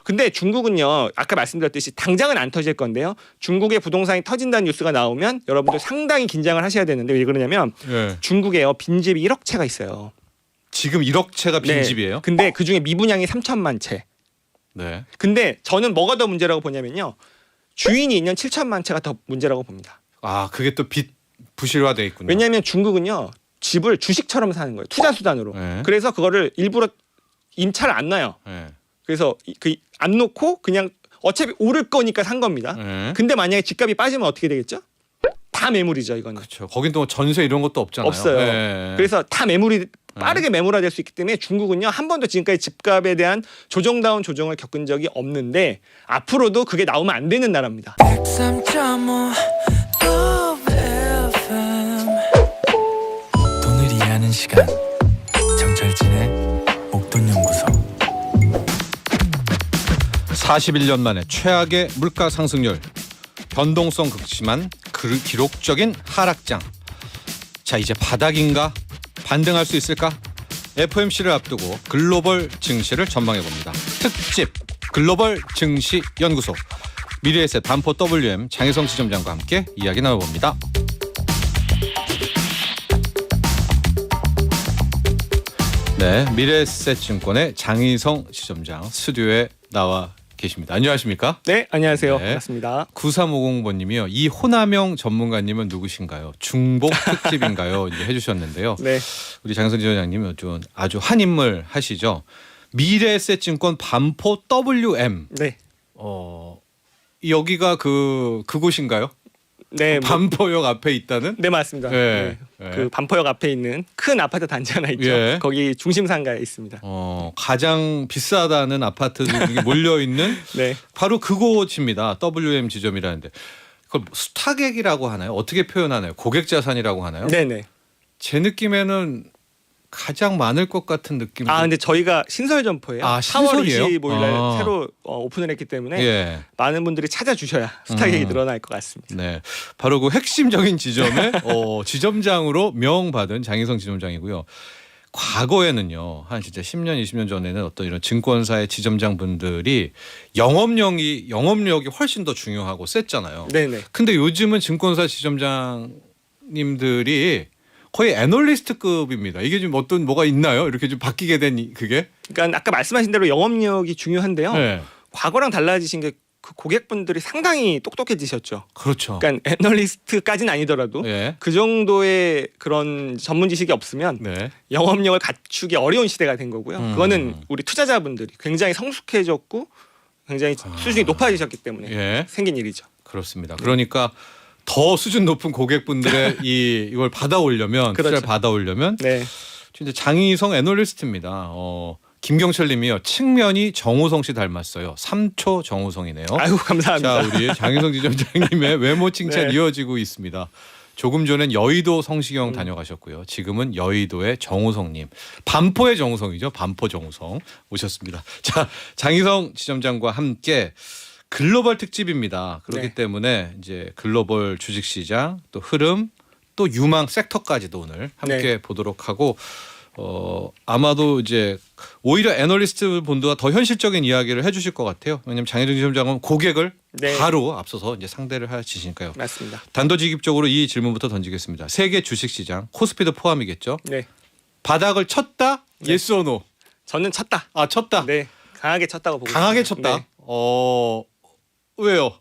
근데 중국은요. 아까 말씀드렸듯이 당장은 안 터질 건데요. 중국의 부동산이 터진다는 뉴스가 나오면 여러분들 상당히 긴장을 하셔야 되는데 왜 그러냐면 예. 중국에요. 빈집이 1억 채가 있어요. 지금 1억 채가 네. 빈집이에요? 근데 그중에 미분양이 3천만 채. 네. 근데 저는 뭐가 더 문제라고 보냐면요. 주인이 있는 7천만 채가 더 문제라고 봅니다. 아, 그게 또 빚 부실화돼 있군요. 왜냐하면 중국은요. 집을 주식처럼 사는 거예요. 투자 수단으로. 네. 그래서 그거를 일부러 임차를 안 놔요. 네. 그래서 그 안 놓고 그냥 어차피 오를 거니까 산 겁니다. 네. 근데 만약에 집값이 빠지면 어떻게 되겠죠? 다 매물이죠, 이거는. 그렇죠. 거긴 또 전세 이런 것도 없잖아요. 없어요. 네. 그래서 다 매물이 빠르게 매물화될 수 있기 때문에 중국은요 한 번도 지금까지 집값에 대한 조정다운 조정을 겪은 적이 없는데 앞으로도 그게 나오면 안 되는 나라입니다. 103.5 돈을 이해하는 시간 정철진의 목돈연구소. 41년 만에 최악의 물가 상승률, 변동성 극심한 기록적인 하락장. 자, 이제 바닥인가? 반등할 수 있을까? FOMC를 앞두고 글로벌 증시를 전망해 봅니다. 특집 글로벌 증시 연구소 미래에셋 반포 WM 장혜성 지점장과 함께 이야기 나눠봅니다. 네, 미래에셋 증권의 장희성 지점장 스튜디오에 나와 계십니다. 안녕하십니까? 네, 안녕하세요. 네. 반갑습니다. 9350번님이요. 이 호남형 전문가님은 누구신가요? 중복 특집인가요? 이제 해주셨는데요. 네, 우리 장희성 지점장님은 아주 한 인물 하시죠. 미래에셋 증권 반포 WM. 네, 여기가 그곳인가요? 네, 반포역 앞에 있다는? 네 맞습니다. 네. 네. 그 반포역 앞에 있는 큰 아파트 단지 하나 있죠. 예. 거기 중심 상가에 있습니다. 가장 비싸다는 아파트들이 몰려 있는 네, 바로 그곳입니다. WM 지점이라는데 그걸 수탁액이라고 하나요? 어떻게 표현하나요? 고객 자산이라고 하나요? 네, 네. 제 느낌에는 가장 많을 것 같은 느낌. 아, 근데 저희가 신설 점포예요. 아, 4월 신설이에요? 25일 날 아. 새로 오픈을 했기 때문에 예. 많은 분들이 찾아주셔야 수탁액이 늘어날 것 같습니다. 네, 바로 그 핵심적인 지점의 지점장으로 명받은 장희성 지점장이고요. 과거에는요, 한 진짜 10년, 20년 전에는 어떤 이런 증권사의 지점장 분들이 영업력이 훨씬 더 중요하고 셌잖아요. 네, 네. 근데 요즘은 증권사 지점장님들이 거의 애널리스트급입니다. 이게 좀 뭐가 있나요? 이렇게 좀 바뀌게 된 그게? 그러니까 아까 말씀하신 대로 영업력이 중요한데요. 네, 과거랑 달라지신 게 그 고객분들이 상당히 똑똑해지셨죠. 그렇죠. 그러니까 애널리스트까지는 아니더라도 네, 그 정도의 그런 전문 지식이 없으면 네, 영업력을 갖추기 어려운 시대가 된 거고요. 그거는 우리 투자자분들이 굉장히 성숙해졌고 굉장히 수준이 높아지셨기 때문에 예, 생긴 일이죠. 그렇습니다. 그러니까 더 수준 높은 고객분들의 이걸 받아오려면 그렇죠. 투자를 받아오려면 네, 진짜 장희성 애널리스트입니다. 김경철님이요. 측면이 정우성 씨 닮았어요. 3초 정우성이네요. 아이고 감사합니다. 자, 우리 장희성 지점장님의 외모 칭찬 네. 이어지고 있습니다. 조금 전엔 여의도 성시경 다녀가셨고요. 지금은 여의도의 정우성님, 반포의 정우성이죠. 반포 정우성 오셨습니다. 자, 장희성 지점장과 함께 글로벌 특집입니다. 그렇기 네. 때문에 이제 글로벌 주식시장 또 흐름 또 유망 섹터까지도 오늘 함께 네. 보도록 하고 아마도 이제 오히려 애널리스트 분들과 더 현실적인 이야기를 해주실 것 같아요. 왜냐하면 장혜정 지점장은 고객을 네. 바로 앞서서 이제 상대를 하시니까요. 맞습니다. 단도직입적으로 이 질문부터 던지겠습니다. 세계 주식시장 코스피도 포함이겠죠. 네, 바닥을 쳤다? 네. 예스 or 노? 저는 쳤다. 아, 쳤다. 네, 강하게 쳤다고 보고 강하게 있습니다. 쳤다. 네. 왜요?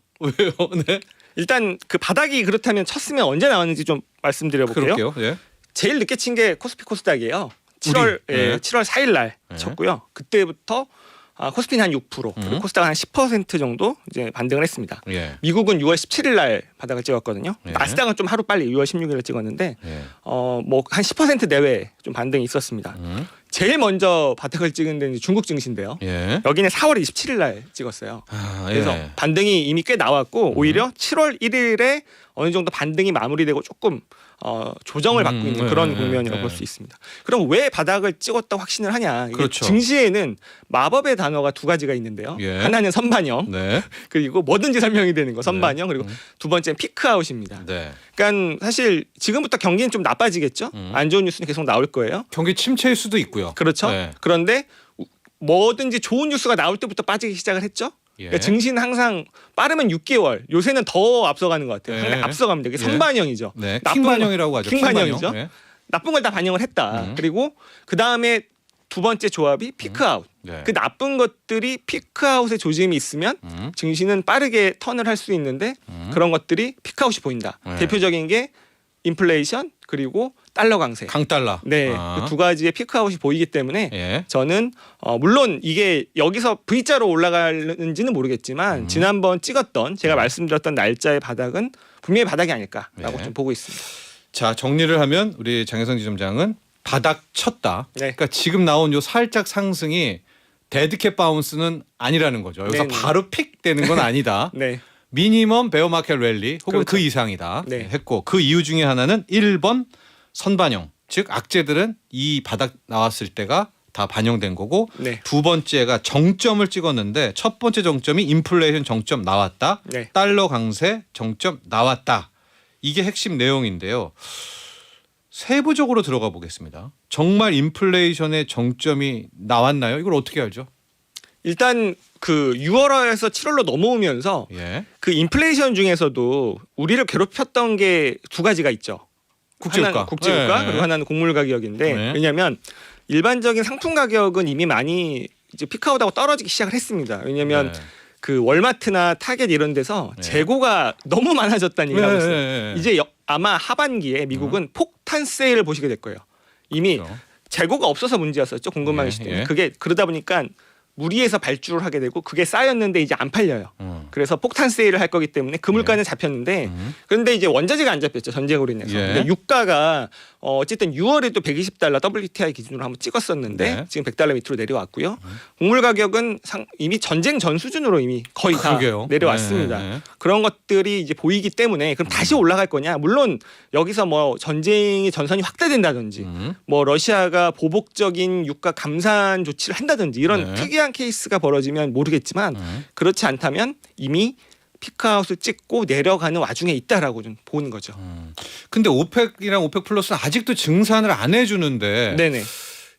네. 일단 그 바닥이 그렇다면 쳤으면 언제 나왔는지 좀 말씀드려볼게요. 그럴게요. 예. 제일 늦게 친 게 코스피 코스닥이에요. 7월 네. 7월 4일 날 네. 쳤고요. 그때부터 코스피는 한 6%, 그리고 코스닥은 한 10% 정도 이제 반등을 했습니다. 예. 미국은 6월 17일 날 바닥을 찍었거든요. 네. 나스닥은 좀 하루 빨리 6월 16일에 찍었는데 예. 뭐 한 10% 내외 좀 반등이 있었습니다. 제일 먼저 바닥을 찍은 데는 중국 증시인데요. 예. 여기는 4월 27일 날 찍었어요. 아, 그래서 예. 반등이 이미 꽤 나왔고 오히려 7월 1일에 어느 정도 반등이 마무리되고 조금 조정을 받고 있는 그런 국면이라고 볼 수 있습니다. 그럼 왜 바닥을 찍었다고 확신을 하냐? 이게 그렇죠. 증시에는 마법의 단어가 두 가지가 있는데요. 예. 하나는 선반영, 네. 그리고 뭐든지 설명이 되는 거 선반영, 그리고 두 번째는 피크아웃입니다. 네. 그러니까 사실 지금부터 경기는 좀 나빠지겠죠. 안 좋은 뉴스는 계속 나올 거예요. 경기 침체일 수도 있고요. 그렇죠. 네. 그런데 뭐든지 좋은 뉴스가 나올 때부터 빠지기 시작을 했죠. 예. 그러니까 증시는 항상 빠르면 6개월, 요새는 더 앞서가는 것 같아요. 예. 항상 앞서갑니다. 이게 예. 선반영이죠. 네. 나쁜 킹반영이라고 하죠. 킹반영이죠. 예. 나쁜 걸 다 반영을 했다. 그리고 그 다음에 두 번째 조합이 피크아웃. 네. 그 나쁜 것들이 피크아웃의 조짐이 있으면 증시는 빠르게 턴을 할 수 있는데 그런 것들이 피크아웃이 보인다. 네. 대표적인 게 인플레이션 그리고 달러 강세. 강달러. 네, 아. 그 두 가지의 피크아웃이 보이기 때문에 예. 저는 물론 이게 여기서 V자로 올라가는지는 모르겠지만 지난번 찍었던 제가 말씀드렸던 날짜의 바닥은 분명히 바닥이 아닐까라고 네. 좀 보고 있습니다. 자, 정리를 하면 우리 장혜성 지점장은 바닥 쳤다. 네. 그러니까 지금 나온 요 살짝 상승이 데드캣 바운스는 아니라는 거죠. 여기서 네네. 바로 픽 되는 건 아니다. 네, 미니멈 베어마켓 랠리 혹은 그렇죠. 그 이상이다 네. 했고 그 이유 중에 하나는 1번 선반영. 즉 악재들은 이 바닥 나왔을 때가 다 반영된 거고 네, 두 번째가 정점을 찍었는데 첫 번째 정점이 인플레이션 정점 나왔다. 네. 달러 강세 정점 나왔다. 이게 핵심 내용인데요. 세부적으로 들어가 보겠습니다. 정말 인플레이션의 정점이 나왔나요? 이걸 어떻게 알죠? 일단 그 6월에서 7월로 넘어오면서 예. 그 인플레이션 중에서도 우리를 괴롭혔던 게 두 가지가 있죠. 국제유가. 하나는 국제유가 네. 그리고 하나는 곡물 가격인데 네. 왜냐하면 일반적인 상품 가격은 이미 많이 이제 피크아웃하고 떨어지기 시작을 했습니다. 왜냐하면 네. 그 월마트나 타겟 이런 데서 네. 재고가 너무 많아졌다는 얘기를 하고 있어요. 네. 이제 아마 하반기에 미국은 폭탄 세일을 보시게 될 거예요. 이미 그렇죠. 재고가 없어서 문제였었죠. 공급망 예, 이슈 때문에. 예. 그게 그러다 보니까 무리해서 발주를 하게 되고 그게 쌓였는데 이제 안 팔려요. 그래서 폭탄 세일을 할 거기 때문에 그 물가는 잡혔는데 그런데 이제 원자재가 안 잡혔죠. 전쟁으로 인해서. 예. 근데 유가가 어쨌든 6월에 또 $120 WTI 기준으로 한번 찍었었는데 네. 지금 $100 밑으로 내려왔고요. 곡물 가격은 이미 전쟁 전 수준으로 이미 거의 다 그러게요. 내려왔습니다. 네, 네. 그런 것들이 이제 보이기 때문에 그럼 다시 올라갈 거냐? 물론 여기서 뭐 전쟁이 전선이 확대된다든지 뭐 러시아가 보복적인 유가 감산 조치를 한다든지 이런 네. 특이한 케이스가 벌어지면 모르겠지만 그렇지 않다면 이미 피크아웃을 찍고 내려가는 와중에 있다라고 좀 보는 거죠. 근데 오펙이랑 오펙 플러스는 아직도 증산을 안 해주는데 네네.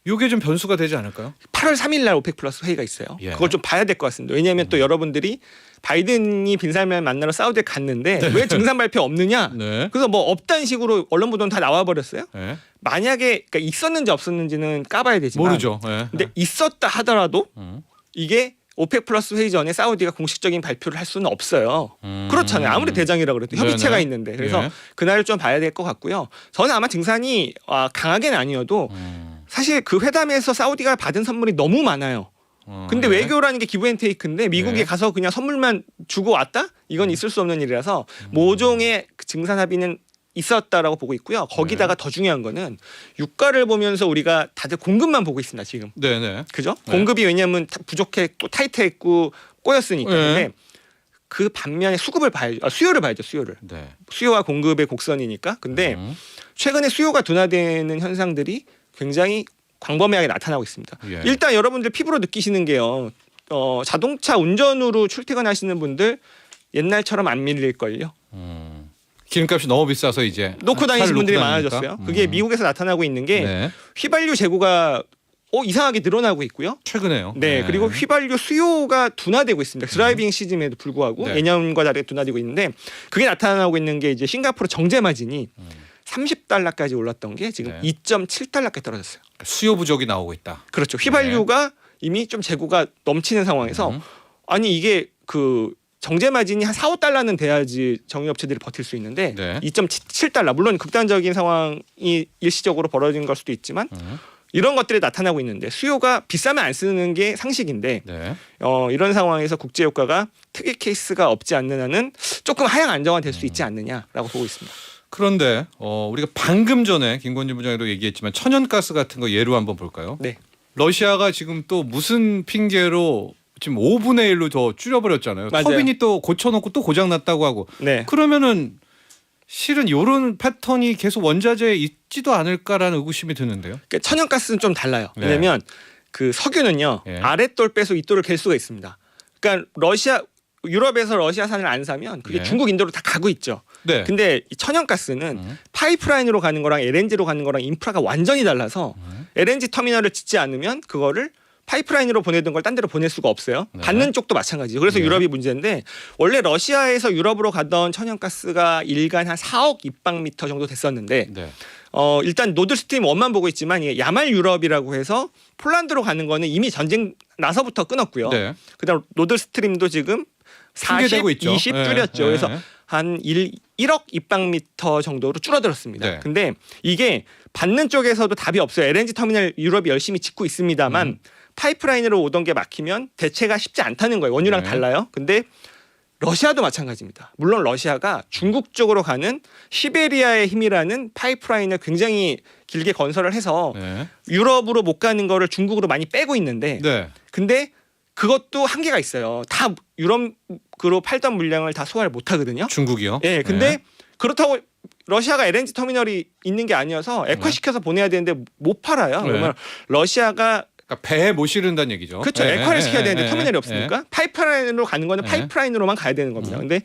이게 좀 변수가 되지 않을까요? 8월 3일 날 오펙 플러스 회의가 있어요. 예. 그걸 좀 봐야 될 것 같습니다. 왜냐하면 또 여러분들이 바이든이 빈살만 만나러 사우디에 갔는데 왜 증산 발표 없느냐? 네. 그래서 뭐 없다는 식으로 언론 보도는 다 나와 버렸어요. 네. 만약에 그러니까 있었는지 없었는지는 까봐야 되지만 모르죠. 네. 근데 있었다 하더라도 음. 이게 오펙 플러스 회의 전에 사우디가 공식적인 발표를 할 수는 없어요. 그렇잖아요. 아무리 대장이라고 그래도 협의체가 네네. 있는데 그래서 예. 그날을 좀 봐야 될 것 같고요. 저는 아마 증산이 강하게는 아니어도 사실 그 회담에서 사우디가 받은 선물이 너무 많아요. 근데 네. 외교라는 게 기브앤테이크인데 미국이 네. 가서 그냥 선물만 주고 왔다? 이건 있을 수 없는 일이라서 모종의 그 증산 합의는 있었다라고 보고 있고요. 거기다가 더 중요한 거는 유가를 보면서 우리가 다들 공급만 보고 있습니다. 지금. 네네. 그죠? 네. 공급이 왜냐하면 부족했고 타이트했고 꼬였으니까. 네. 근데 그 반면에 수급을 봐야죠. 수요를 봐야죠. 수요를. 네. 수요와 공급의 곡선이니까. 근데 최근에 수요가 둔화되는 현상들이 굉장히 광범위하게 나타나고 있습니다. 예. 일단 여러분들 피부로 느끼시는 게요. 자동차 운전으로 출퇴근하시는 분들 옛날처럼 안 밀릴걸요. 기름값이 너무 비싸서 이제 놓고 차를 다니시는 분들이 놓고 다니니까? 많아졌어요. 그게 미국에서 나타나고 있는 게 네. 휘발유 재고가 이상하게 늘어나고 있고요. 최근에요. 네, 그리고 휘발유 수요가 둔화되고 있습니다. 드라이빙 시즌에도 불구하고 네. 예년과 다르게 둔화되고 있는데 그게 나타나고 있는 게 이제 싱가포르 정제 마진이 $30까지 올랐던 게 지금 네. $2.7까지 떨어졌어요. 수요 부족이 나오고 있다. 그렇죠. 휘발유가 이미 좀 재고가 넘치는 상황에서 아니 이게 그 정제 마진이 한 $4-5는 돼야지 정유업체들이 버틸 수 있는데 네. $2.7 물론 극단적인 상황이 일시적으로 벌어진 걸 수도 있지만 이런 것들이 나타나고 있는데 수요가 비싸면 안 쓰는 게 상식인데 네. 이런 상황에서 국제유가가 특이 케이스가 없지 않는 한은 조금 하향 안정화될 수 있지 않느냐라고 보고 있습니다. 그런데 우리가 방금 전에 김건진 부장님도 얘기했지만 천연가스 같은 거 예로 한번 볼까요? 네. 러시아가 지금 또 무슨 핑계로 지금 5분의 1로 더 줄여버렸잖아요. 맞아요. 터빈이 또 고쳐놓고 또 고장났다고 하고. 네. 그러면은 실은 이런 패턴이 계속 원자재에 있지도 않을까라는 의구심이 드는데요. 그러니까 천연가스는 좀 달라요. 네. 왜냐하면 그 석유는요 네. 아랫돌 빼서 윗돌을 갤 수가 있습니다. 그러니까 유럽에서 러시아산을 안 사면 그게 네. 중국 인도로 다 가고 있죠. 네. 근데 이 천연가스는 파이프라인으로 가는 거랑 LNG로 가는 거랑 인프라가 완전히 달라서 LNG 터미널을 짓지 않으면 그거를 파이프라인으로 보내던 걸 딴 데로 보낼 수가 없어요. 네. 받는 쪽도 마찬가지죠. 그래서 네. 유럽이 문제인데 원래 러시아에서 유럽으로 가던 천연가스가 일간 한 4억 입방미터 정도 됐었는데 네. 일단 노드스트림 1만 보고 있지만 이게 야말 유럽이라고 해서 폴란드로 가는 거는 이미 전쟁 나서부터 끊었고요. 네. 그다음 노드스트림도 지금 40, 핑계대고 있죠. 20 네. 줄였죠. 네. 그래서 한 1억 입방미터 정도로 줄어들었습니다. 네. 근데 이게 받는 쪽에서도 답이 없어요. LNG 터미널 유럽이 열심히 짓고 있습니다만 파이프라인으로 오던 게 막히면 대체가 쉽지 않다는 거예요. 원유랑 네. 달라요. 근데 러시아도 마찬가지입니다. 물론 러시아가 중국 쪽으로 가는 시베리아의 힘이라는 파이프라인을 굉장히 길게 건설을 해서 네. 유럽으로 못 가는 거를 중국으로 많이 빼고 있는데 네. 근데 그것도 한계가 있어요. 다 유럽으로 팔던 물량을 다 소화를 못 하거든요. 중국이요. 예, 근데 네. 그렇다고 러시아가 LNG 터미널이 있는 게 아니어서 액화시켜서 보내야 되는데 못 팔아요. 네. 그러면 러시아가 그러니까 배에 못 실은다는 얘기죠. 그렇죠. 네. 액화를 시켜야 네. 되는데 네. 터미널이 네. 없으니까 파이프라인으로 가는 거는 네. 파이프라인으로만 가야 되는 겁니다. 근데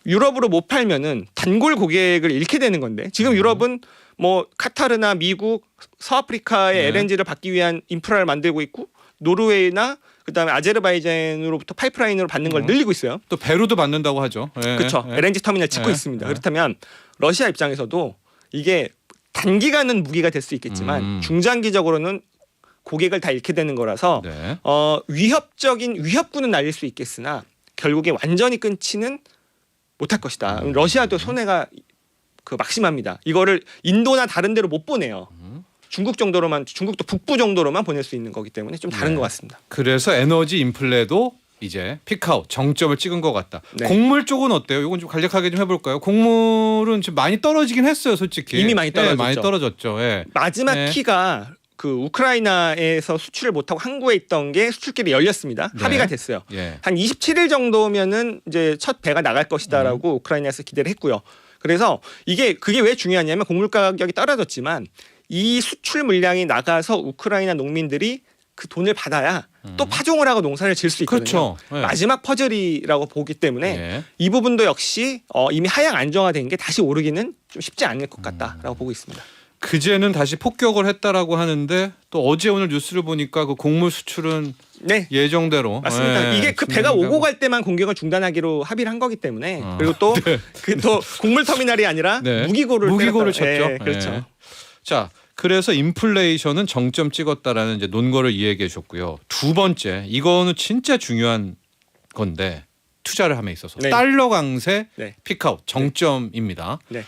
유럽으로 못 팔면은 단골 고객을 잃게 되는 건데 지금 유럽은 뭐 카타르나 미국, 서아프리카의 네. LNG를 받기 위한 인프라를 만들고 있고 노르웨이나 그다음에 아제르바이잔으로부터 파이프라인으로 받는 걸 늘리고 있어요. 또 배로도 받는다고 하죠. 네. 그렇죠. 네. LNG 터미널 짓고 네. 있습니다. 네. 그렇다면 러시아 입장에서도 이게 단기간은 무기가 될 수 있겠지만 중장기적으로는 고객을 다 잃게 되는 거라서 네. 위협적인 위협군은 날릴 수 있겠으나 결국에 완전히 끊지는 못할 것이다. 러시아도 손해가 그 막심합니다. 이거를 인도나 다른 데로 못 보내요. 중국 정도로만 중국도 북부 정도로만 보낼 수 있는 거기 때문에 좀 다른 네. 것 같습니다. 그래서 에너지 인플레도 이제 피크아웃 정점을 찍은 것 같다. 네. 곡물 쪽은 어때요? 이건 좀 간략하게 좀 해볼까요? 곡물은 지금 많이 떨어지긴 했어요, 솔직히. 이미 많이 떨어졌죠. 많이 떨어졌죠. 예. 마지막 네. 키가 그 우크라이나에서 수출을 못하고 항구에 있던 게 수출길이 열렸습니다. 네. 합의가 됐어요. 예. 한 27일 정도면은 이제 첫 배가 나갈 것이다라고 우크라이나에서 기대를 했고요. 그래서 그게 왜 중요하냐면 곡물 가격이 떨어졌지만 이 수출 물량이 나가서 우크라이나 농민들이 그 돈을 받아야 또 파종을 하고 농사를 지을 수 있거든요. 그렇죠. 예. 마지막 퍼즐이라고 보기 때문에 예. 이 부분도 역시 이미 하향 안정화된 게 다시 오르기는 좀 쉽지 않을 것 같다라고 보고 있습니다. 그제는 다시 폭격을 했다라고 하는데 또 어제 오늘 뉴스를 보니까 그 곡물 수출은 네. 예정대로 맞습니다. 예, 이게 그 배가 진행되고. 오고 갈 때만 공격을 중단하기로 합의를 한 거기 때문에 어. 그리고 또 그 또 곡물 터미널이 아니라 네. 무기고를 무기고를 때렸다. 쳤죠. 예, 그렇죠. 예. 자, 그래서 인플레이션은 정점 찍었다라는 이제 논거를 이야기해 주셨고요. 두 번째, 이거는 진짜 중요한 건데 투자를 함에 있어서 네. 달러 강세 네. 피크아웃 정점입니다. 네.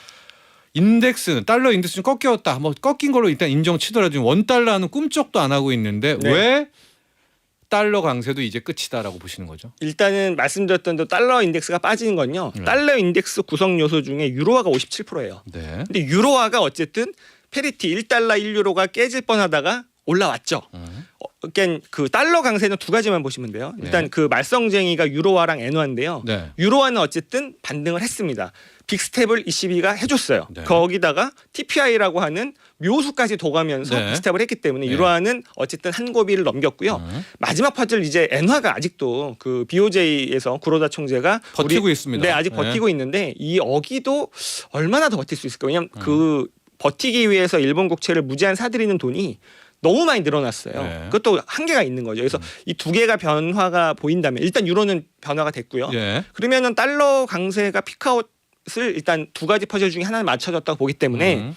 인덱스는 달러 인덱스는 꺾였다. 뭐 꺾인 걸로 일단 인정치더라도 원 달러는 꿈쩍도 안 하고 있는데 네. 왜 달러 강세도 이제 끝이다라고 보시는 거죠? 일단은 말씀드렸던 대로 달러 인덱스가 빠지는 건요. 달러 인덱스 구성 요소 중에 유로화가 57%예요. 네. 근데 유로화가 어쨌든 페리티 1달러 1유로가 깨질 뻔하다가 올라왔죠. 그러니까 그 달러 강세는 두 가지만 보시면 돼요. 일단 네. 그 말썽쟁이가 유로화랑 엔화인데요. 네. 유로화는 어쨌든 반등을 했습니다. 빅스텝을 ECB가 해줬어요. 네. 거기다가 TPI라고 하는 묘수까지 도가면서 네. 빅스텝을 했기 때문에 네. 유로화는 어쨌든 한 고비를 넘겼고요. 마지막 퍼즐 이제 엔화가 아직도 그 BOJ에서 구로다 총재가 버티고 있습니다. 네, 아직 네. 버티고 있는데 이 어기도 얼마나 더 버틸 수 있을까? 왜냐하면 그 버티기 위해서 일본 국채를 무제한 사들이는 돈이 너무 많이 늘어났어요. 네. 그것도 한계가 있는 거죠. 그래서 이 두 개가 변화가 보인다면 일단 유로는 변화가 됐고요. 예. 그러면은 달러 강세가 피크아웃을 일단 두 가지 퍼즐 중에 하나는 맞춰졌다고 보기 때문에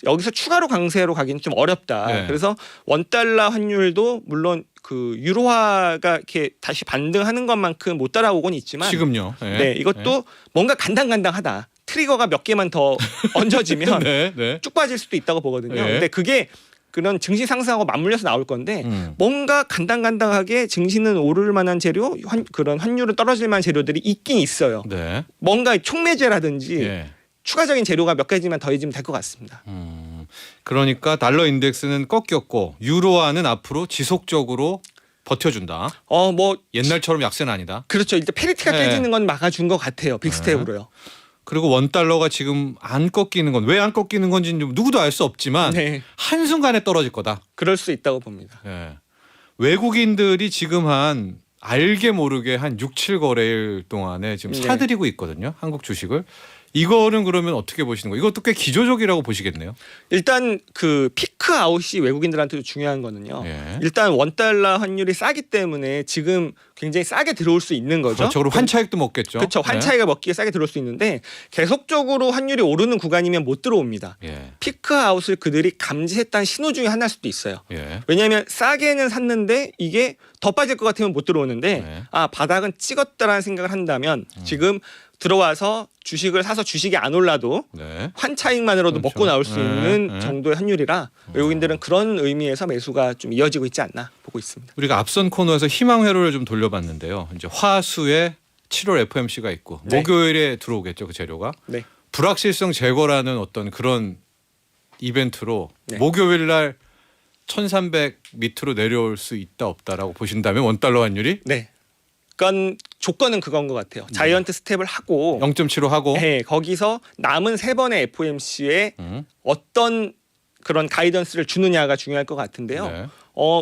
여기서 추가로 강세로 가기는 좀 어렵다. 네. 그래서 원달러 환율도 물론 그 유로화가 이렇게 다시 반등하는 것만큼 못 따라오곤 있지만 지금요. 예. 네, 이것도 뭔가 간당간당하다. 트리거가 몇 개만 더 얹어지면 네. 네. 쭉 빠질 수도 있다고 보거든요. 네. 근데 그게 그런 증시 상승하고 맞물려서 나올 건데 뭔가 간당간당하게 증시는 오를 만한 재료, 그런 환율은 떨어질 만한 재료들이 있긴 있어요. 네. 뭔가 촉매제라든지 예. 추가적인 재료가 몇 가지만 더해지면 될 것 같습니다. 그러니까 달러 인덱스는 꺾였고 유로화는 앞으로 지속적으로 버텨준다. 뭐 옛날처럼 약세는 아니다. 그렇죠. 일단 페리티가 네. 깨지는 건 막아준 것 같아요. 빅스텝으로요. 그리고 원 달러가 지금 안 꺾이는 건 왜 안 꺾이는 건지는 좀 누구도 알 수 없지만 네, 한 순간에 떨어질 거다. 그럴 수 있다고 봅니다. 예. 외국인들이 지금 한 알게 모르게 한 6, 7거래일 동안에 지금 네. 사들이고 있거든요. 한국 주식을. 이거는 그러면 어떻게 보시는 거예요? 이것도 꽤 기조적이라고 보시겠네요. 일단 그 피크 아웃이 외국인들한테도 중요한 거는요. 예. 일단 원달러 환율이 싸기 때문에 지금 굉장히 싸게 들어올 수 있는 거죠. 그렇죠. 그리고 환차익도 먹겠죠. 그렇죠. 환차익을 먹기에 싸게 들어올 수 있는데 계속적으로 환율이 오르는 구간이면 못 들어옵니다. 예. 피크 아웃을 그들이 감지했다는 신호 중에 하나일 수도 있어요. 예. 왜냐하면 싸게는 샀는데 이게 더 빠질 것 같으면 못 들어오는데 네. 아 바닥은 찍었다라는 생각을 한다면 지금 들어와서 주식을 사서 주식이 안 올라도 네. 환차익만으로도 그렇죠. 먹고 나올 수 네, 있는 네. 정도의 환율이라 외국인들은 그런 의미에서 매수가 좀 이어지고 있지 않나 보고 있습니다. 우리가 앞선 코너에서 희망 회로를 좀 돌려봤는데요. 이제 화수에 7월 FMC가 있고 네. 목요일에 들어오겠죠, 그 재료가. 네. 불확실성 제거라는 어떤 그런 이벤트로 네. 목요일 날 1300 밑으로 내려올 수 있다 없다라고 보신다면 원달러 환율이 네. 그건 조건은 그건 것 같아요. 자이언트 스텝을 하고 0.75 하고 네, 거기서 남은 3번의 FOMC에 음. 어떤 그런 가이던스를 주느냐가 중요할 것 같은데요. 네.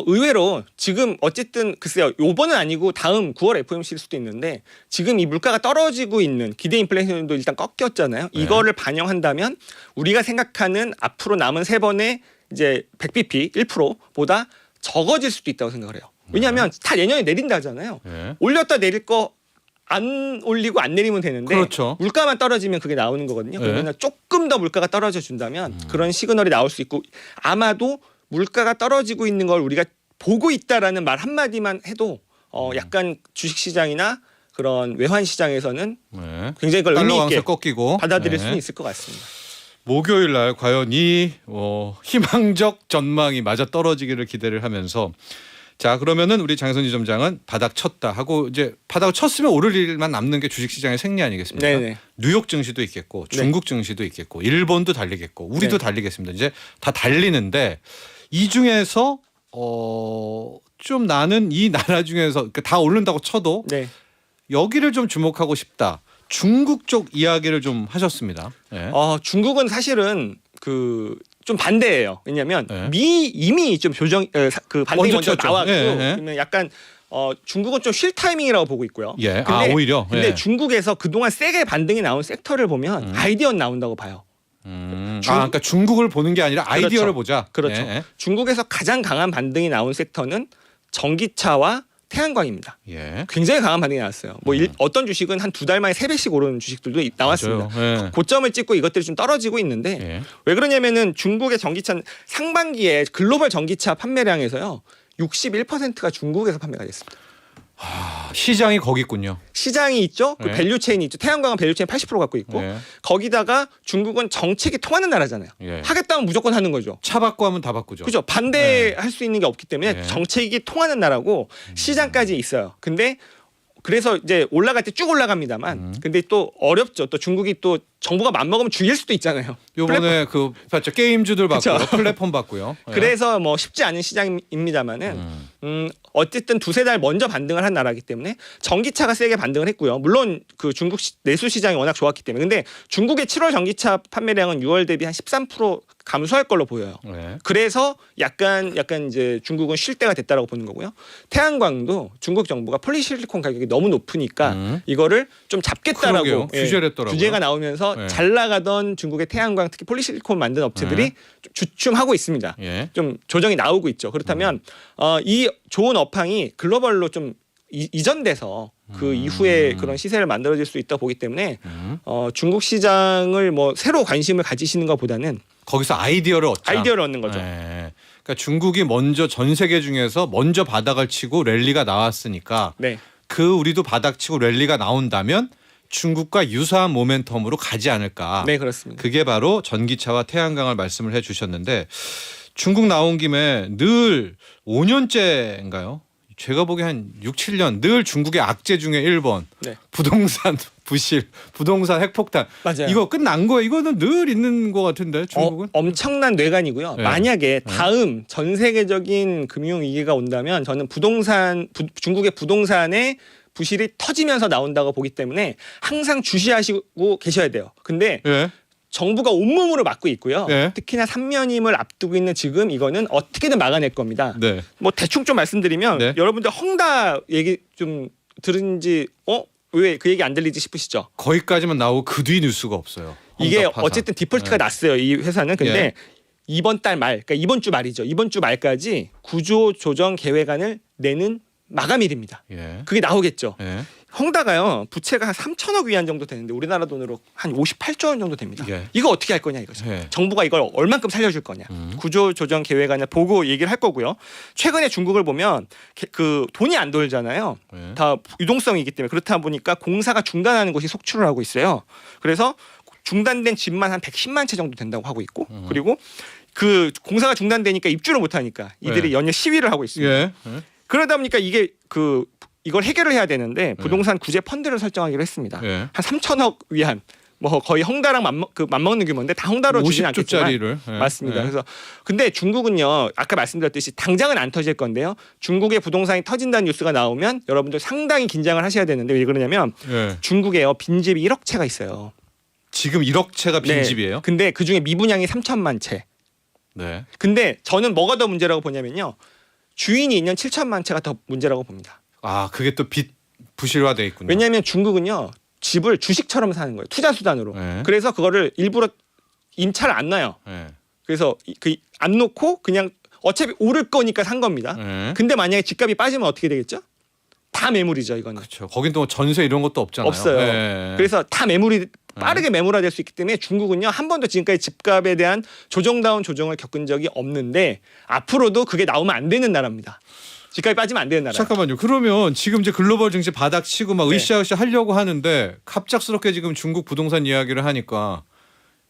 의외로 지금 어쨌든 글쎄요. 요번은 아니고 다음 9월 FOMC일 수도 있는데 지금 이 물가가 떨어지고 있는 기대 인플레이션도 일단 꺾였잖아요. 네. 이거를 반영한다면 우리가 생각하는 앞으로 남은 3번의 이제 100bp 1%보다 적어질 수도 있다고 생각을 해요. 왜냐하면 다 내년에 내린다 하잖아요. 네. 올렸다 내릴 거 안 올리고 안 내리면 되는데 그렇죠. 물가만 떨어지면 그게 나오는 거거든요. 네. 그러면 조금 더 물가가 떨어져 준다면 그런 시그널이 나올 수 있고 아마도 물가가 떨어지고 있는 걸 우리가 보고 있다라는 말 한마디만 해도 약간 주식시장이나 그런 외환시장에서는 네. 굉장히 그걸 달러 의미 강세 있게 꺾이고 받아들일 네. 수는 있을 것 같습니다. 목요일 날 과연 이 희망적 전망이 맞아 떨어지기를 기대를 하면서 자 그러면은 우리 장선지 점장은 바닥 쳤다 하고 이제 바닥을 쳤으면 오를 일만 남는 게 주식시장의 생리 아니겠습니까? 네네. 뉴욕 증시도 있겠고 중국 증시도 있겠고 일본도 달리겠고 우리도 네. 달리겠습니다. 이제 다 달리는데 이 중에서 좀 나는 이 나라 중에서 그러니까 다 오른다고 쳐도 네. 여기를 좀 주목하고 싶다. 중국 쪽 이야기를 좀 하셨습니다. 네. 중국은 사실은 그 좀 반대예요. 왜냐하면 네. 이미 좀 그 반등이 먼저 먼저 쳤죠. 나왔고 네, 네. 그러면 약간 중국은 좀 쉴 타이밍이라고 보고 있고요. 예. 오히려. 근데 예. 중국에서 그동안 세게 반등이 나온 섹터를 보면 아이디어 나온다고 봐요. 그러니까 중국을 보는 게 아니라 아이디어를 그렇죠. 보자. 그렇죠. 예. 중국에서 가장 강한 반등이 나온 섹터는 전기차와 태양광입니다. 예. 굉장히 강한 반등이 나왔어요. 어떤 주식은 한 2달 만에 3배씩 오르는 주식들도 나왔습니다. 맞아요. 예. 고점을 찍고 이것들이 좀 떨어지고 있는데 예. 왜 그러냐면은 중국의 전기차 상반기에 글로벌 전기차 판매량에서요 61%가 중국에서 판매가 됐습니다. 시장이 거기 있군요. 시장이 있죠. 그 네. 밸류체인이 있죠. 태양광은 밸류체인 80% 갖고 있고 예. 거기다가 중국은 정책이 통하는 나라잖아요. 예. 하겠다면 무조건 하는 거죠. 차 바꿔 하면 다 바꾸죠. 그죠. 반대할 수 있는 게 없기 때문에 네. 정책이 통하는 나라고 시장까지 있어요. 근데 그래서 이제 올라갈 때 쭉 올라갑니다만 근데 또 어렵죠. 또 중국이 또 정부가 맘먹으면 죽일 수도 있잖아요. 요번에 그 봤죠. 게임주들 바꾸고 그쵸. 플랫폼 바꾸요. 예. 그래서 뭐 쉽지 않은 시장입니다만은 어쨌든 2-3달 먼저 반등을 한 나라이기 때문에 전기차가 세게 반등을 했고요. 물론 그 중국 내수 시장이 워낙 좋았기 때문에 근데 중국의 7월 전기차 판매량은 6월 대비 한 13% 감소할 걸로 보여요. 예. 그래서 약간 이제 중국은 쉴 때가 됐다라고 보는 거고요. 태양광도 중국 정부가 폴리실리콘 가격이 너무 높으니까 이거를 좀 잡겠다라고 그러게요. 규제를 했더라고요. 규제가 나오면서 네. 잘 나가던 중국의 태양광 특히 폴리실리콘 만든 업체들이 좀 주춤하고 있습니다. 예. 좀 조정이 나오고 있죠. 그렇다면 이 좋은 업황이 글로벌로 좀 이전돼서 그 이후에 그런 시세를 만들어질 수 있다 보기 때문에 중국 시장을 뭐 새로 관심을 가지시는 것보다는 거기서 아이디어를 얻자. 아이디어를 얻는 거죠. 예. 그러니까 중국이 먼저 전 세계 중에서 먼저 바닥을 치고 랠리가 나왔으니까 네. 그 우리도 바닥 치고 랠리가 나온다면 중국과 유사한 모멘텀으로 가지 않을까. 네, 그렇습니다. 그게 바로 전기차와 태양광을 말씀을 해주셨는데 중국 나온 김에 늘 5년째인가요? 제가 보기에 한 6, 7년 늘 중국의 악재 중에 1번 네. 부동산 부실, 부동산 핵폭탄. 맞아요. 이거 끝난 거예요. 이거는 늘 있는 것 같은데 중국은. 엄청난 뇌관이고요. 네. 만약에 다음 전 세계적인 금융 위기가 온다면 저는 중국의 부동산의 부실이 터지면서 나온다고 보기 때문에 항상 주시하시고 계셔야 돼요. 근데 예. 정부가 온몸으로 막고 있고요. 네. 특히나 3년임을 앞두고 있는 지금 이거는 어떻게든 막아낼 겁니다. 네. 뭐 대충 좀 말씀드리면 네. 여러분들 헝다 얘기 좀 들은지 왜 그 얘기 안 들리지 싶으시죠? 거기까지만 나오고 그 뒤 뉴스가 없어요. 이게 헝다 파산. 어쨌든 디폴트가 네. 났어요. 이 회사는. 근데 예. 이번 달 말, 그러니까 이번 주 말이죠. 이번 주 말까지 구조조정 계획안을 내는 마감일입니다. 예. 그게 나오겠죠. 예. 헝다가요 부채가 한 3천억 위안 정도 되는데 우리나라 돈으로 한 58조 원 정도 됩니다. 예. 이거 어떻게 할 거냐 이거죠. 예. 정부가 이걸 얼만큼 살려줄 거냐. 구조조정 계획안을 보고 얘기를 할 거고요. 최근에 중국을 보면 그 돈이 안 돌잖아요. 예. 다 유동성이기 때문에 그렇다 보니까 공사가 중단하는 곳이 속출을 하고 있어요. 그래서 중단된 집만 한 110만 채 정도 된다고 하고 있고 그리고 그 공사가 중단되니까 입주를 못 하니까 이들이 연일 시위를 하고 있습니다. 예. 예. 그러다 보니까 이게 이걸 해결을 해야 되는데 부동산 구제 펀드를 설정하기로 했습니다. 예. 한 3천억 위안 뭐 거의 헝다랑 맞먹는 규모인데 다 헝다로 주진 않겠지만 50조짜리를 맞습니다. 그래서 근데 중국은요 아까 말씀드렸듯이 당장은 안 터질 건데요. 중국의 부동산이 터진다는 뉴스가 나오면 여러분들 상당히 긴장을 하셔야 되는데 왜 그러냐면 예. 중국에요 빈집이 1억 채가 있어요. 지금 1억 채가 네. 빈집이에요? 근데 그 중에 미분양이 3천만 채. 네. 근데 저는 뭐가 더 문제라고 보냐면요. 주인이 있는 7천만 채가 더 문제라고 봅니다. 아, 그게 또 빚 부실화돼 있군요. 왜냐하면 중국은요 집을 주식처럼 사는 거예요. 투자 수단으로. 네. 그래서 그거를 일부러 임차를 안 놔요. 예. 그래서 그 안 놓고 그냥 어차피 오를 거니까 산 겁니다. 예. 근데 만약에 집값이 빠지면 어떻게 되겠죠? 다 매물이죠 이거는. 그렇죠. 거긴 또 전세 이런 것도 없잖아요. 없어요. 예. 그래서 다 매물이 빠르게 매물화될 수 있기 때문에 중국은요 한 번도 지금까지 집값에 대한 조정다운 조정을 겪은 적이 없는데 앞으로도 그게 나오면 안 되는 나라입니다. 집값이 빠지면 안 되는 나라. 잠깐만요. 그러면 지금 이제 글로벌 증시 바닥 치고 막 네. 으쌰으쌰 하려고 하는데 갑작스럽게 지금 중국 부동산 이야기를 하니까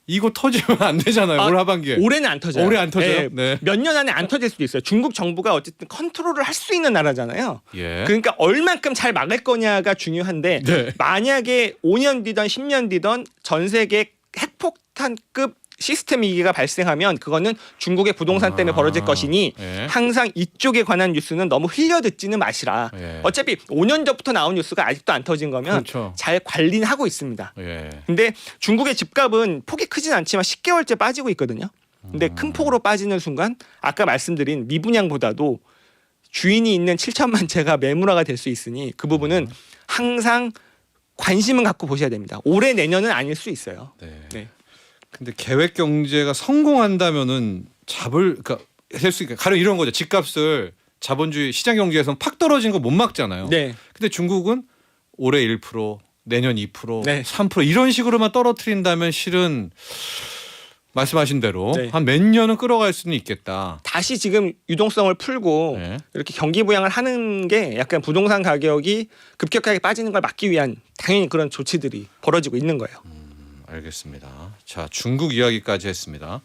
이거 터지면 안 되잖아요. 올 하반기에. 올해는 안 터져요. 올해 안 터져요? 네. 네. 몇 년 안에 안 터질 수도 있어요. 중국 정부가 어쨌든 컨트롤을 할 수 있는 나라잖아요. 예. 그러니까 얼만큼 잘 막을 거냐가 중요한데 네. 만약에 5년 뒤던 10년 뒤던 전 세계 핵폭탄급 시스템 위기가 발생하면 그거는 중국의 부동산 때문에 벌어질 것이니 예. 항상 이쪽에 관한 뉴스는 너무 흘려듣지는 마시라. 예. 어차피 5년 전부터 나온 뉴스가 아직도 안 터진 거면 그렇죠. 잘 관리는 하고 있습니다. 예. 근데 중국의 집값은 폭이 크진 않지만 10개월째 빠지고 있거든요. 근데 큰 폭으로 빠지는 순간 아까 말씀드린 미분양보다도 주인이 있는 7천만 채가 매물화가 될 수 있으니 그 부분은 항상 관심은 갖고 보셔야 됩니다. 올해 내년은 아닐 수 있어요. 네. 네. 근데 계획 경제가 성공한다면은 그러니까 될 수 있게 가령 이런 거죠. 집값을 자본주의 시장 경제에서는 팍 떨어진 거 못 막잖아요. 네. 근데 중국은 올해 1%, 내년 2%, 네. 3% 이런 식으로만 떨어뜨린다면 실은 말씀하신 대로 네. 한 몇 년은 끌어갈 수는 있겠다. 다시 지금 유동성을 풀고 네. 이렇게 경기 부양을 하는 게 약간 부동산 가격이 급격하게 빠지는 걸 막기 위한 당연히 그런 조치들이 벌어지고 있는 거예요. 알겠습니다. 자, 중국 이야기까지 했습니다.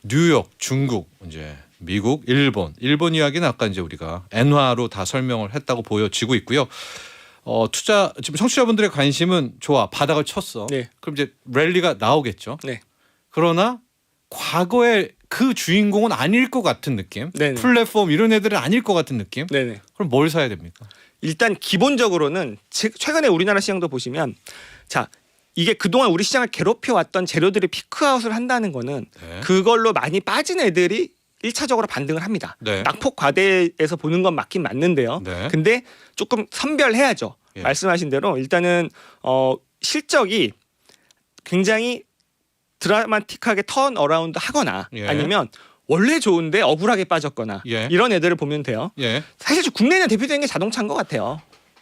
뉴욕, 중국, 이제 미국, 일본 이야기는 아까 이제 우리가 엔화로 다 설명을 했다고 보여지고 있고요. 투자 지금 청취자분들의 관심은 좋아 바닥을 쳤어. 네. 그럼 이제 랠리가 나오겠죠. 네. 그러나 과거의 그 주인공은 아닐 것 같은 느낌. 네네. 플랫폼 이런 애들은 아닐 것 같은 느낌. 네네. 그럼 뭘 사야 됩니까? 일단 기본적으로는 최근에 우리나라 시장도 보시면 자 이게 그동안 우리 시장을 괴롭혀왔던 재료들이 피크아웃을 한다는 거는 네. 그걸로 많이 빠진 애들이 1차적으로 반등을 합니다. 네. 낙폭 과대에서 보는 건 맞긴 맞는데요. 네. 근데 조금 선별해야죠. 예. 말씀하신 대로 일단은 실적이 굉장히 드라마틱하게 턴 어라운드 하거나 예. 아니면 원래 좋은데 억울하게 빠졌거나 예. 이런 애들을 보면 돼요. 예. 사실 국내에는 대표적인 게 자동차인 것 같아요.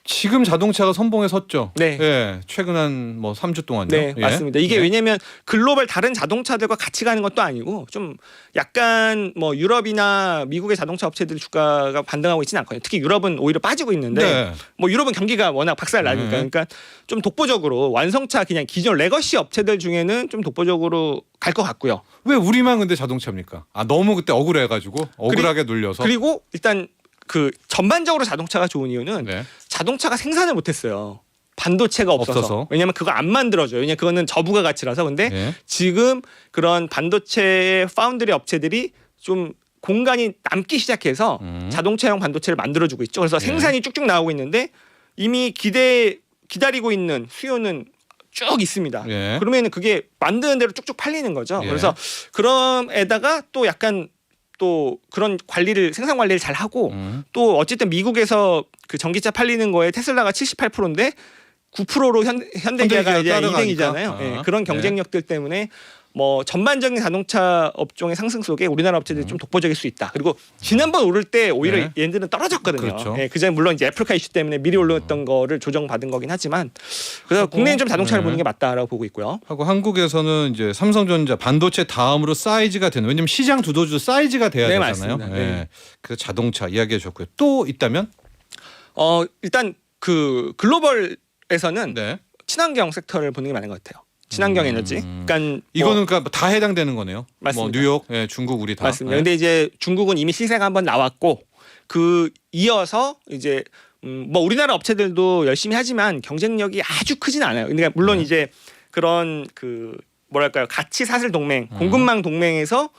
지금 자동차가 선봉에 섰죠. 네. 예. 최근 한 뭐 3주 동안요. 네, 예. 맞습니다. 이게 예. 왜냐하면 글로벌 다른 자동차들과 같이 가는 것도 아니고 좀 약간 뭐 유럽이나 미국의 자동차 업체들 주가가 반등하고 있지는 않거든요. 특히 유럽은 오히려 빠지고 있는데 네. 뭐 유럽은 경기가 워낙 박살나니까 그러니까 좀 독보적으로 완성차 그냥 기존 레거시 업체들 중에는 좀 독보적으로 갈 것 같고요. 왜 우리만 근데 자동차입니까? 아 너무 그때 억울해가지고 억울하게 눌려서. 그리고 일단 그 전반적으로 자동차가 좋은 이유는 네. 자동차가 생산을 못했어요. 반도체가 없어서. 왜냐하면 그거 안 만들어줘요. 왜냐하면 그거는 저부가 가치라서. 근데 네. 지금 그런 반도체 파운드리 업체들이 좀 공간이 남기 시작해서 자동차용 반도체를 만들어주고 있죠. 그래서 생산이 쭉쭉 나오고 있는데 이미 기다리고 있는 수요는 쭉 있습니다. 예. 그러면 그게 만드는 대로 쭉쭉 팔리는 거죠. 예. 그래서 그럼에다가 또 약간 또 그런 생산 관리를 잘 하고 또 어쨌든 미국에서 그 전기차 팔리는 거에 테슬라가 78%인데 9%로 현대기아가 이제 따라가니까. 2등이잖아요. 아. 예, 그런 경쟁력들 때문에 뭐 전반적인 자동차 업종의 상승 속에 우리나라 업체들이 좀 독보적일 수 있다. 그리고 지난번 오를 때 오히려 네. 얘네들은 떨어졌거든요. 그렇죠. 예, 그전에 물론 이제 애플카 이슈 때문에 미리 올랐던 거를 조정받은 거긴 하지만 그래서 국내는 좀 자동차를 네. 보는 게 맞다라고 보고 있고요. 하고 한국에서는 이제 삼성전자 반도체 다음으로 사이즈가 되는 왜냐면 시장 두더지도 사이즈가 돼야 네, 되잖아요. 맞습니다. 예. 네. 그래서 자동차 이야기해 주셨고요. 또 있다면 일단 그 글로벌에서는 네. 친환경 섹터를 보는 게 맞는 것 같아요. 친환경 에너지. 그러니까 이거는 그러니까 다 해당되는 거네요. 맞습니다. 뭐 뉴욕, 예, 중국 우리 다. 맞습니다. 예. 근데 이제 중국은 이미 시세가 한번 나왔고 그 이어서 이제 뭐 우리나라 업체들도 열심히 하지만 경쟁력이 아주 크지는 않아요. 그러니까 물론 이제 그런 그 뭐랄까요 가치 사슬 동맹, 공급망 동맹에서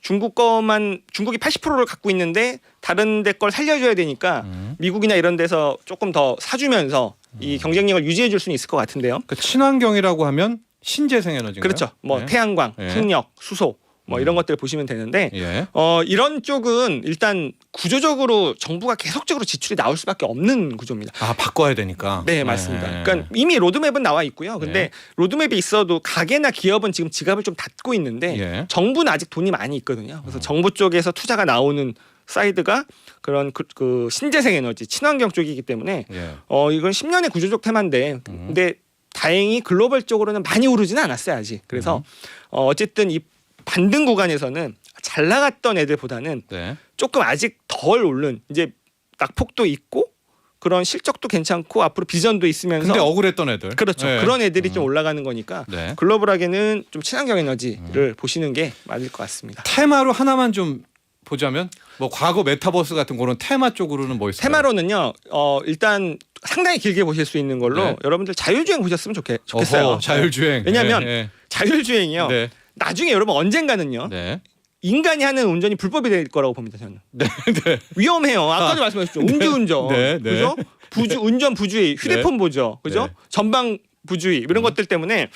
중국이 80%를 갖고 있는데 다른 데 걸 살려줘야 되니까 미국이나 이런 데서 조금 더 사주면서 이 경쟁력을 유지해줄 수는 있을 것 같은데요. 그 친환경이라고 하면 신재생 에너지인가요? 그렇죠. 뭐 네. 태양광, 네. 풍력, 수소 뭐 이런 것들 보시면 되는데 예. 이런 쪽은 일단 구조적으로 정부가 계속적으로 지출이 나올 수밖에 없는 구조입니다. 아 바꿔야 되니까. 네, 맞습니다. 네. 그러니까 이미 로드맵은 나와 있고요. 근데 네. 로드맵이 있어도 가게나 기업은 지금 지갑을 좀 닫고 있는데 예. 정부는 아직 돈이 많이 있거든요. 그래서 정부 쪽에서 투자가 나오는 사이드가 그런 그 신재생 에너지, 친환경 쪽이기 때문에 예. 이건 10년의 구조적 테마인데 근데 다행히 글로벌적으로는 많이 오르지는 않았어요 아직. 그래서 어쨌든 이 반등 구간에서는 잘 나갔던 애들보다는 네. 조금 아직 덜 오른 이제 낙폭도 있고 그런 실적도 괜찮고 앞으로 비전도 있으면서 근데 억울했던 애들. 그렇죠. 네. 그런 애들이 좀 올라가는 거니까 네. 글로벌하게는 좀 친환경 에너지를 보시는 게 맞을 것 같습니다. 테마로 하나만 좀 보자면 뭐 과거 메타버스 같은 거는 테마 쪽으로는 뭐 있어요? 테마로는요. 일단 상당히 길게 보실 수 있는 걸로 네. 여러분들 자율주행 보셨으면 좋겠어요. 어허, 자율주행. 왜냐하면 네. 자율주행이요. 네. 나중에 여러분 언젠가는요. 네. 인간이 하는 운전이 불법이 될 거라고 봅니다. 저는. 네. 네. 위험해요. 아까도 말씀하셨죠. 음주운전. 네, 네. 그죠? 운전 부주의, 휴대폰 보죠. 그죠? 네. 전방 부주의 이런 것들 때문에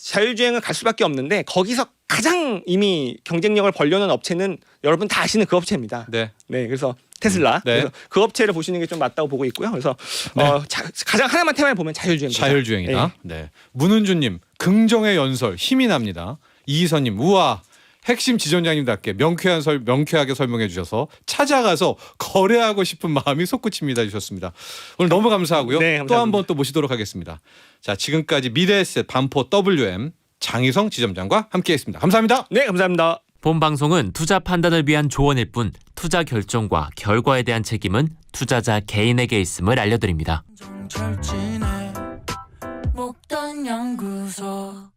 자율주행을 갈 수밖에 없는데 거기서 가장 이미 경쟁력을 벌려는 업체는 여러분 다 아시는 그 업체입니다. 네. 네, 그래서 테슬라. 네. 그래서 그 업체를 보시는 게 좀 맞다고 보고 있고요. 그래서 네. 가장 하나만 테마를 보면 자율주행. 자율주행이다. 네. 문은주님 긍정의 연설 힘이 납니다. 이희선님 우와 핵심 지점장님답게 명쾌하게 설명해 주셔서 찾아가서 거래하고 싶은 마음이 솟구칩니다 주셨습니다. 오늘 너무 감사하고요. 네, 감사합니다. 또 한 번 또 모시도록 하겠습니다. 자 지금까지 미래에셋 반포 WM 장희성 지점장과 함께했습니다. 감사합니다. 네, 감사합니다. 본 방송은 투자 판단을 위한 조언일 뿐 투자 결정과 결과에 대한 책임은 투자자 개인에게 있음을 알려드립니다. 정철진의 목돈 연구소